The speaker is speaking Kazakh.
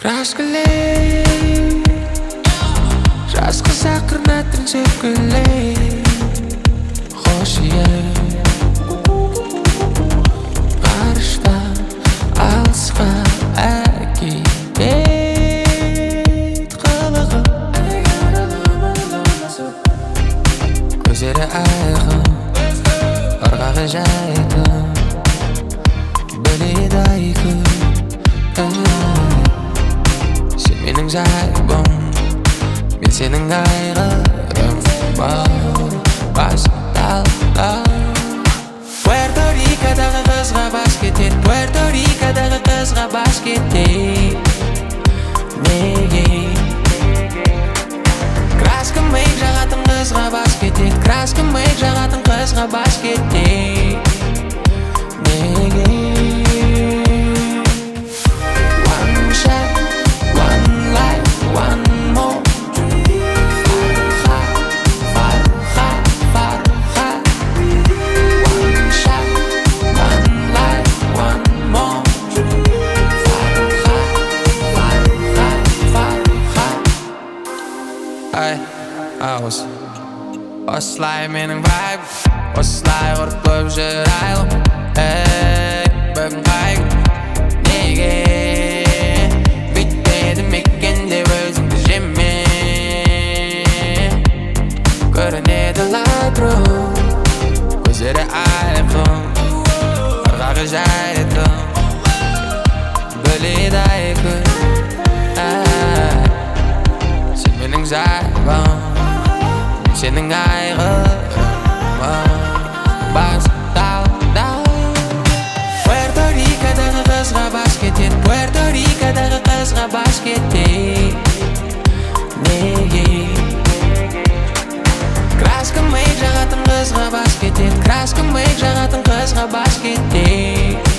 Краскілей жас қызақ қырнаттың сөпкілей Хош ие ғарыштан алысқа әкелет қылығы көздері айқын ырғағы жайқын біледі айқын Сен менің жайбым мен сенің айғырым басталды Пуэрто Рикодағы қызға бас кетеді Пуэрто Рикодағы қызға бас кетеді Неге краска мейк жағатын қызға бас кетеді краска мейк жағатын қызға бас кетеді Неге Осылай менің вайб осылай құрып көп жүр айлым бүгін қай күн неге бүйтпедім екен деп өзіңді жеме көрінеді лайтру көздері айқын ырғағы жайқын біледі айқын сен менің жайбым сенің айғырым басталды Пуэрто Рикодағы қызға бас кетеді Пуэрто Рикодағы қызға бас кетеді Неге краска мейк жағатын қызға бас кетеді краска мейк жағатын қызға бас кетеді